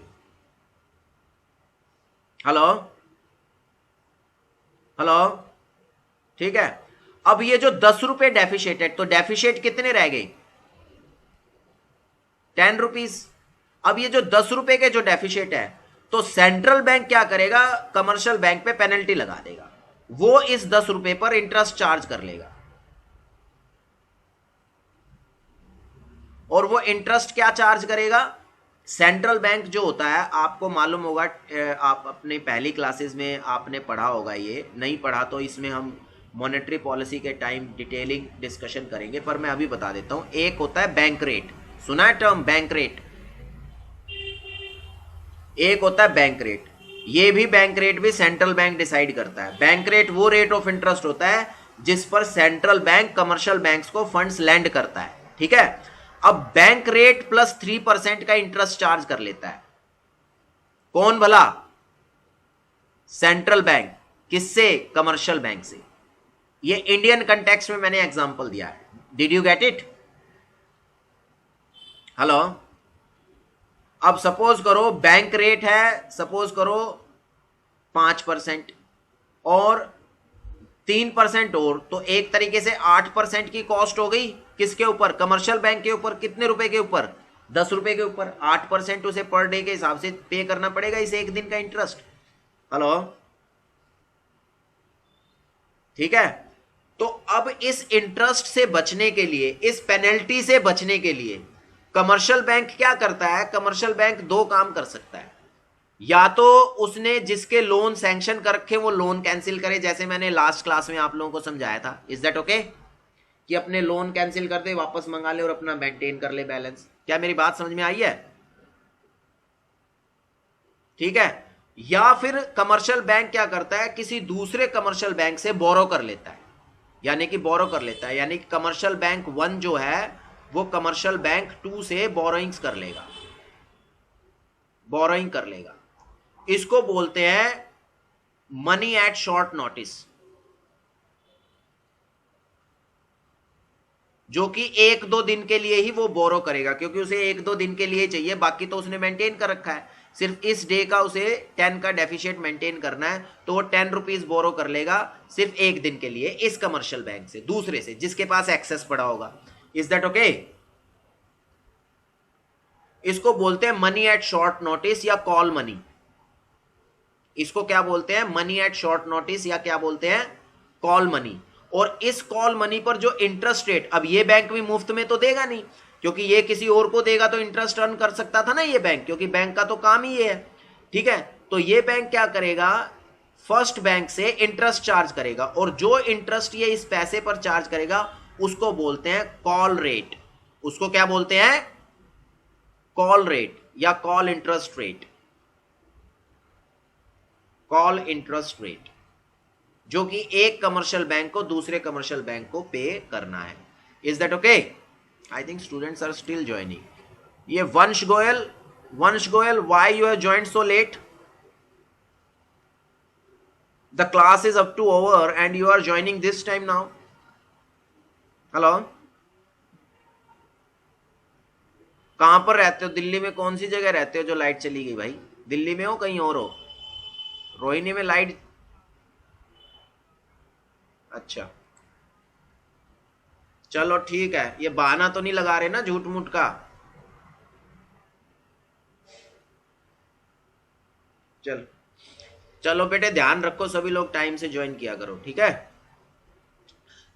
हेलो हेलो, ठीक है। अब ये जो 10 रुपए डेफिशिएट है, तो डेफिशिएट कितने रह गए, 10 रुपीज। अब ये जो 10 रुपए के जो डेफिशिएट है, तो सेंट्रल बैंक क्या करेगा, कमर्शियल बैंक पे पेनल्टी लगा देगा, वो इस 10 रुपए पर इंटरेस्ट चार्ज कर लेगा। और वो इंटरेस्ट क्या चार्ज करेगा, सेंट्रल बैंक जो होता है, आपको मालूम होगा, आप अपने पहली क्लासेस में आपने पढ़ा होगा, ये नहीं पढ़ा तो इसमें हम मॉनेटरी पॉलिसी के टाइम डिटेलिंग डिस्कशन करेंगे, पर मैं अभी बता देता हूं। एक होता है बैंक रेट, सुना है टर्म बैंक रेट? एक होता है बैंक रेट, ये भी बैंक रेट भी सेंट्रल बैंक डिसाइड करता है। बैंक रेट वो रेट ऑफ इंटरेस्ट होता है जिस पर सेंट्रल बैंक कमर्शियल बैंक्स को फंड्स लैंड करता है, ठीक है। अब बैंक रेट प्लस 3% का इंटरेस्ट चार्ज कर लेता है कौन भला, सेंट्रल बैंक। किससे? कमर्शियल बैंक से। ये इंडियन कंटेक्स्ट में मैंने एग्जांपल दिया है। Did you get it? Hello. अब सपोज करो बैंक रेट है, सपोज करो 5% और 3% और, तो एक तरीके से 8% की कॉस्ट हो गई। किसके ऊपर? कमर्शियल बैंक के ऊपर। कितने रुपए के ऊपर? 10 रुपए के ऊपर। 8% उसे पर डे के हिसाब से पे करना पड़ेगा, इसे एक दिन का इंटरेस्ट। हेलो, ठीक है। तो अब इस इंटरेस्ट से बचने के लिए, इस पेनल्टी से बचने के लिए कमर्शियल बैंक क्या करता है, कमर्शियल बैंक दो काम कर सकता है। या तो उसने जिसके लोन सैंक्शन कर रखे वो लोन कैंसिल करे, जैसे मैंने लास्ट क्लास में आप लोगों को समझाया था। Is that okay? कि अपने लोन कैंसिल कर दे, वापस मंगा ले और अपना मेंटेन कर ले बैलेंस। क्या मेरी बात समझ में आई है? ठीक है। या फिर कमर्शियल बैंक क्या करता है, किसी दूसरे कमर्शियल बैंक से बोरो कर लेता है, यानी कि बोरो कर लेता है, यानी कि कमर्शियल बैंक 1 जो है वो कमर्शियल बैंक 2 से बोरोइंग्स कर लेगा, बोरोइंग कर लेगा। इसको बोलते हैं मनी एट शॉर्ट नोटिस, जो कि 1-2 दिन के लिए ही वो बोरो करेगा, क्योंकि उसे 1-2 दिन के लिए चाहिए, बाकी तो उसने मेंटेन कर रखा है। सिर्फ इस डे का उसे 10 का डेफिशिएट मेंटेन करना है, तो वो 10 रुपीज बोरो कर लेगा सिर्फ 1 दिन के लिए इस कमर्शियल बैंक से, दूसरे से जिसके पास एक्सेस पड़ा होगा। Is that okay? इसको बोलते हैं मनी एट शॉर्ट नोटिस या कॉल मनी। इसको क्या बोलते हैं? मनी एट शॉर्ट नोटिस या क्या बोलते हैं? Call money. और इस कॉल मनी पर जो इंटरेस्ट रेट, अब ये बैंक भी मुफ्त में तो देगा नहीं, क्योंकि ये किसी और को देगा तो इंटरेस्ट अर्न कर सकता था ना ये बैंक, क्योंकि बैंक का तो काम ही ये है, ठीक है। तो ये बैंक क्या करेगा? फर्स्ट बैंक से इंटरेस्ट चार्ज करेगा, और जो इंटरेस्ट ये इस पैसे पर चार्ज करेगा उसको बोलते हैं कॉल रेट। उसको क्या बोलते हैं? कॉल रेट या call interest rate, call interest rate, जो कि एक कमर्शियल बैंक को दूसरे कमर्शियल बैंक को पे करना है। Is that okay? I think students are still joining. ये Vansh Goyal, why you have joined so late? The class is up to over and you are joining this time now. Hello, कहां पर रहते हो? दिल्ली में कौन सी जगह रहते हो जो लाइट चली गई भाई? दिल्ली में हो कहीं और हो? रोहिणी में लाइट, अच्छा चलो ठीक है, ये बहाना तो नहीं लगा रहे ना झूठ मूठ का? चल चलो बेटे, ध्यान रखो, सभी लोग टाइम से ज्वाइन किया करो, ठीक है।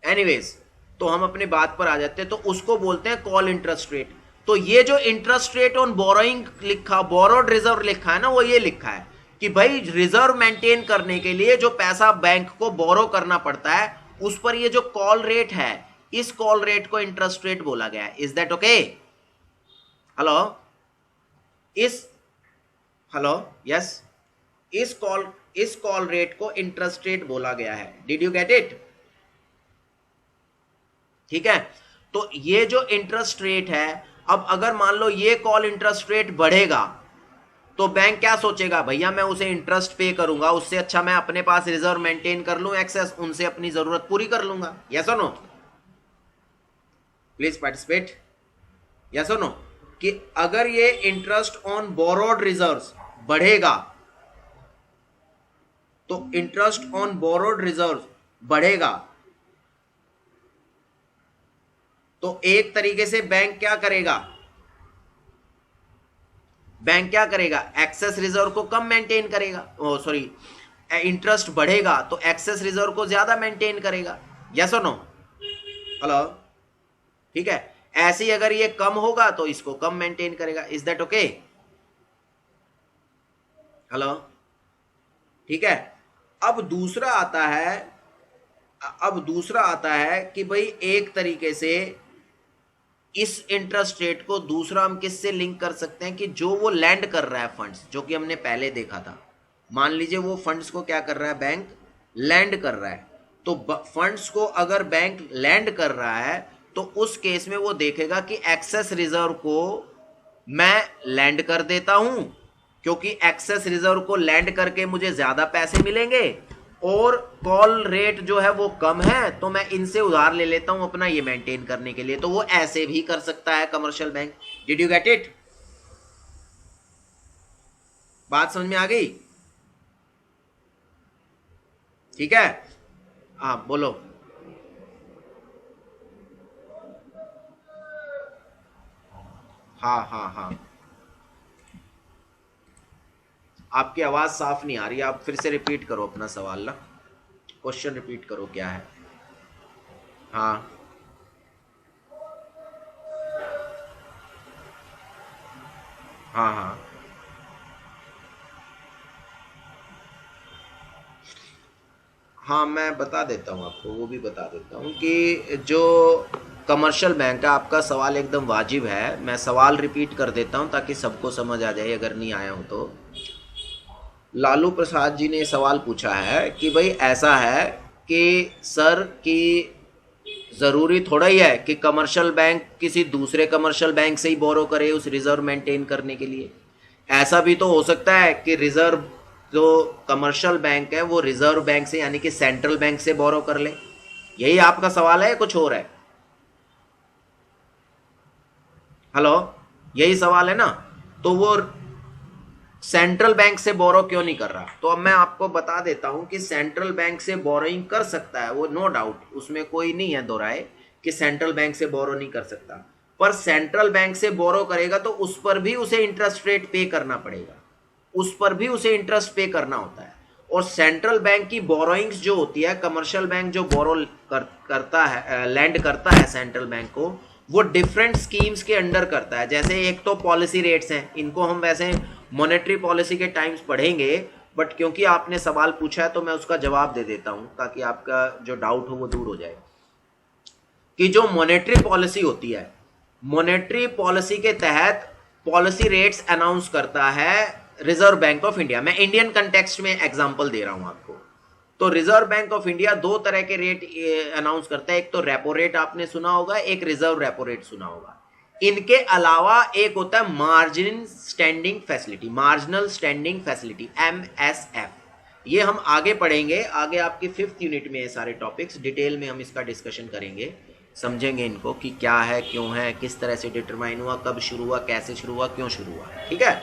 एनीवेज, तो हम अपने बात पर आ जाते हैं। तो उसको बोलते हैं कॉल इंटरेस्ट रेट। तो ये जो इंटरेस्ट रेट ऑन बोरोइंग लिखा, बोरोड रिजर्व लिखा है ना, वो ये लिखा है कि भाई रिजर्व मेंटेन करने के लिए जो पैसा बैंक को बोरो करना पड़ता है उस पर ये जो कॉल रेट है, इस कॉल रेट को इंटरेस्ट रेट बोला गया है। Is that okay? Hello, hello, yes, इस कॉल रेट को इंटरेस्ट रेट बोला गया है। Did you get it? ठीक है। तो ये जो इंटरेस्ट रेट है, अब अगर मान लो ये कॉल इंटरेस्ट रेट बढ़ेगा तो बैंक क्या सोचेगा? भैया मैं उसे इंटरेस्ट पे करूंगा, उससे अच्छा मैं अपने पास रिजर्व मेंटेन कर लूं, एक्सेस, उनसे अपनी जरूरत पूरी कर लूंगा। यस और नो? Please participate. यस और नो? कि अगर ये इंटरेस्ट ऑन बोरोड रिजर्व्स बढ़ेगा, तो इंटरेस्ट ऑन बोरोड रिजर्व बढ़ेगा, तो एक तरीके से बैंक क्या करेगा? बैंक क्या करेगा? एक्सेस रिजर्व को कम मेंटेन करेगा। सॉरी, इंटरेस्ट बढ़ेगा तो एक्सेस रिजर्व को ज्यादा मेंटेन करेगा। यस और नो? हेलो, ठीक है। ऐसे ही अगर ये कम होगा तो इसको कम मेंटेन करेगा। Is that okay? हेलो, ठीक है। अब दूसरा आता है कि भाई एक तरीके से इस इंटरेस्ट रेट को दूसरा हम किससे लिंक कर सकते हैं कि जो वो लैंड कर रहा है फंड्स, जो कि हमने पहले देखा था। मान लीजिए वो फंड्स को क्या कर रहा है? बैंक लैंड कर रहा है। तो फंड्स को अगर बैंक लैंड कर रहा है तो उस केस में वो देखेगा कि एक्सेस रिजर्व को मैं लैंड कर देता हूं, क्योंकि एक्सेस रिजर्व को लैंड करके मुझे ज्यादा पैसे मिलेंगे, और कॉल रेट जो है वो कम है, तो मैं इनसे उधार ले लेता हूं अपना ये मेंटेन करने के लिए। तो वो ऐसे भी कर सकता है commercial bank. Did you get it? बात समझ में आ गई? ठीक है, हाँ बोलो। हाँ हाँ हाँ, आपकी आवाज साफ नहीं आ रही, आप फिर से रिपीट करो अपना सवाल ना, क्वेश्चन रिपीट करो क्या है। हाँ हाँ हाँ हाँ, मैं बता देता हूँ आपको, वो भी बता देता हूँ कि जो कमर्शियल बैंक है, आपका सवाल एकदम वाजिब है। मैं सवाल रिपीट कर देता हूँ ताकि सबको समझ आ जाए अगर नहीं आया हो तो। लालू प्रसाद जी ने सवाल पूछा है कि भाई ऐसा है कि सर कि जरूरी थोड़ा ही है कि कमर्शियल बैंक किसी दूसरे कमर्शियल बैंक से ही बोरो करे उस रिजर्व मेंटेन करने के लिए। ऐसा भी तो हो सकता है कि रिजर्व जो कमर्शियल बैंक है वो रिजर्व बैंक से यानी कि सेंट्रल बैंक से बोरो कर ले। यही आपका सवाल है, कुछ और है? हेलो, यही सवाल है ना? तो वो सेंट्रल बैंक से बोरो क्यों नहीं कर रहा? तो अब मैं आपको बता देता हूं कि सेंट्रल बैंक से बोरोइंग कर सकता है वो, नो डाउट, उसमें कोई नहीं है दो राय कि सेंट्रल बैंक से बोरो नहीं कर सकता। पर सेंट्रल बैंक से बोरो करेगा तो उस पर भी उसे इंटरेस्ट रेट पे करना पड़ेगा, उस पर भी उसे इंटरेस्ट पे करना होता है। और सेंट्रल बैंक की बोरोइंग्स जो होती है, कमर्शियल बैंक जो बोरो करता है, लैंड करता है सेंट्रल बैंक को, वो डिफरेंट स्कीम्स के अंडर करता है। जैसे एक तो पॉलिसी रेट्स हैं, इनको हम वैसे मॉनेटरी पॉलिसी के टाइम्स पढ़ेंगे, बट क्योंकि आपने सवाल पूछा है तो मैं उसका जवाब दे देता हूं ताकि आपका जो डाउट हो वो दूर हो जाए। कि जो मॉनेटरी पॉलिसी होती है, मॉनेटरी पॉलिसी के तहत पॉलिसी रेट्स अनाउंस करता है रिजर्व बैंक ऑफ इंडिया। मैं इंडियन कंटेक्स्ट में एग्जांपल दे रहा हूं आपको। तो रिजर्व बैंक ऑफ इंडिया दो तरह के रेट अनाउंस करता है, एक तो रेपो रेट आपने सुना होगा, एक रिजर्व रेपो रेट सुना होगा। इनके अलावा एक होता है margin standing facility, marginal standing facility, MSF। ये हम आगे पढ़ेंगे, आगे आपकी 5th यूनिट में ये सारे टॉपिक्स डिटेल में हम इसका डिस्कशन करेंगे, समझेंगे इनको कि क्या है, क्यों है, किस तरह से डिटरमाइन हुआ, कब शुरू हुआ, कैसे शुरू हुआ, क्यों शुरू हुआ। ठीक है,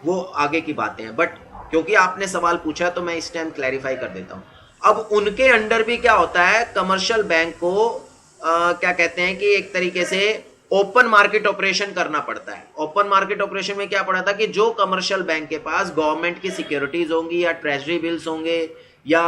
वो आगे की बातें हैं, बट क्योंकि आपने सवाल पूछा तो मैं इस टाइम क्लैरिफाई कर देता हूं। अब उनके अंडर भी क्या होता है, कमर्शियल बैंक को क्या कहते हैं कि एक तरीके से ओपन मार्केट ऑपरेशन करना पड़ता है। ओपन मार्केट ऑपरेशन में क्या पड़ा था कि जो कमर्शियल बैंक के पास गवर्नमेंट की सिक्योरिटीज होंगी या ट्रेजरी बिल्स होंगे या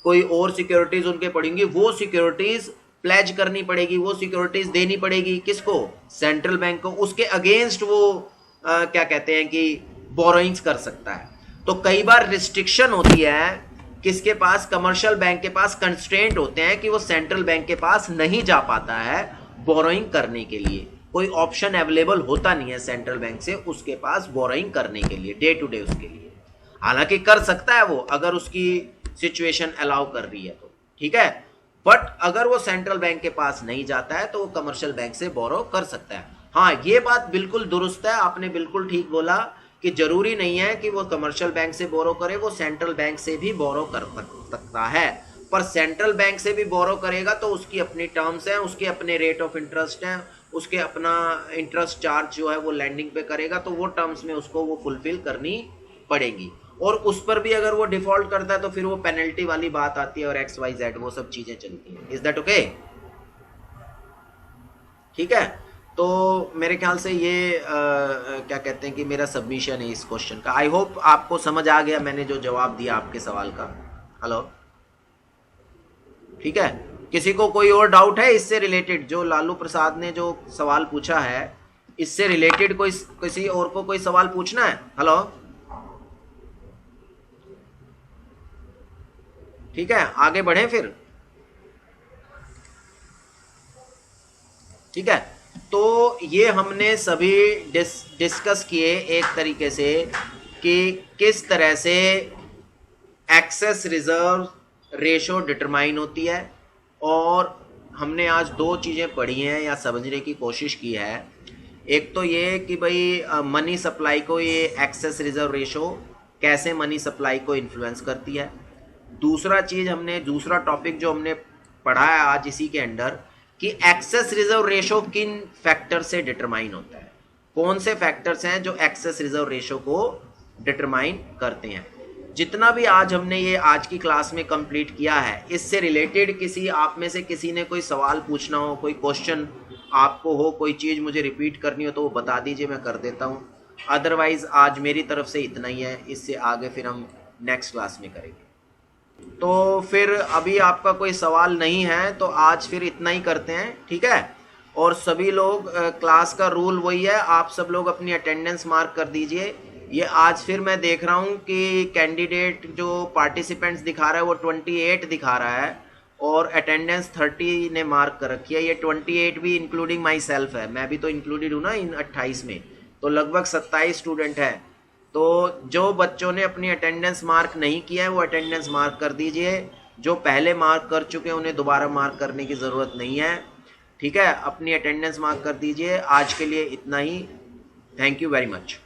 कोई और सिक्योरिटीज उनके पड़ेंगी, वो सिक्योरिटीज प्लेज करनी पड़ेगी, वो सिक्योरिटीज देनी पड़ेगी किसको? सेंट्रल बैंक को। उसके अगेंस्ट वो क्या कहते हैं कि बोरोइंग्स कर सकता है। तो कई बार रिस्ट्रिक्शन होती है किसके पास? कमर्शियल बैंक के पास कंस्ट्रेंट होते हैं कि वो सेंट्रल बैंक के पास नहीं जा पाता है बोरोइंग करने के लिए, कोई ऑप्शन अवेलेबल होता नहीं है सेंट्रल बैंक से उसके पास बोरोइंग करने के लिए डे टू डे उसके लिए। हालांकि कर सकता है वो अगर उसकी सिचुएशन अलाउ कर रही है तो, ठीक है, बट अगर वो सेंट्रल बैंक के पास नहीं जाता है तो वो कमर्शियल बैंक से बोरो कर सकता है। हाँ, ये बात बिल्कुल दुरुस्त है, आपने बिल्कुल ठीक बोला कि जरूरी नहीं है कि वो कमर्शियल बैंक से बोरो करे, वो सेंट्रल बैंक से भी बोरो कर सकता है। पर सेंट्रल बैंक से भी बोरो करेगा तो उसकी अपनी टर्म्स हैं, उसके अपने रेट ऑफ इंटरेस्ट हैं, उसके अपना इंटरेस्ट चार्ज जो है वो लैंडिंग पे करेगा, तो वो टर्म्स में उसको वो फुलफिल करनी पड़ेगी। और उस पर भी अगर वो डिफॉल्ट करता है तो फिर वो पेनल्टी वाली बात आती है और XYZ वो सब चीजें चलती हैं। Is that okay? ठीक है, तो मेरे ख्याल से ये क्या कहते हैं कि मेरा सबमिशन है इस क्वेश्चन का। आई होप आपको समझ आ गया मैंने जो जवाब दिया आपके सवाल का। हेलो, ठीक है, किसी को कोई और डाउट है इससे रिलेटेड? जो लालू प्रसाद ने जो सवाल पूछा है इससे रिलेटेड कोई किसी और को कोई सवाल पूछना है? हेलो, ठीक है, आगे बढ़े फिर। ठीक है, तो ये हमने सभी डिस्कस किए एक तरीके से कि किस तरह से एक्सेस रिजर्व रेशो डिटरमाइन होती है, और हमने आज दो चीज़ें पढ़ी हैं या समझने की कोशिश की है। एक तो ये कि भाई मनी सप्लाई को ये एक्सेस रिजर्व रेशो कैसे मनी सप्लाई को इन्फ्लुएंस करती है। दूसरा चीज़ हमने, दूसरा टॉपिक जो हमने पढ़ा है आज इसी के अंडर कि एक्सेस रिजर्व रेशो किन फैक्टर से डिटरमाइन होता है, कौन से फैक्टर्स हैं जो एक्सेस रिजर्व रेशो को डिटरमाइन करते हैं। जितना भी आज हमने ये आज की क्लास में कंप्लीट किया है, इससे रिलेटेड किसी आप में से किसी ने कोई सवाल पूछना हो, कोई क्वेश्चन आपको हो, कोई चीज़ मुझे रिपीट करनी हो तो वो बता दीजिए, मैं कर देता हूँ। अदरवाइज आज मेरी तरफ से इतना ही है, इससे आगे फिर हम नेक्स्ट क्लास में करेंगे। तो फिर अभी आपका कोई सवाल नहीं है तो आज फिर इतना ही करते हैं, ठीक है। और सभी लोग क्लास का रूल वही है, आप सब लोग अपनी अटेंडेंस मार्क कर दीजिए। ये आज फिर मैं देख रहा हूँ कि कैंडिडेट जो पार्टिसिपेंट्स दिखा रहा है वो 28 दिखा रहा है और अटेंडेंस 30 ने मार्क कर रखी है। ये 28 भी इंक्लूडिंग माई सेल्फ है, मैं भी तो इंक्लूडेड हूँ ना इन 28 में, तो लगभग 27 स्टूडेंट है। तो जो बच्चों ने अपनी अटेंडेंस मार्क नहीं किया है वो अटेंडेंस मार्क कर दीजिए। जो पहले मार्क कर चुके हैं उन्हें दोबारा मार्क करने की ज़रूरत नहीं है। ठीक है, अपनी अटेंडेंस मार्क कर दीजिए। आज के लिए इतना ही। Thank you very much.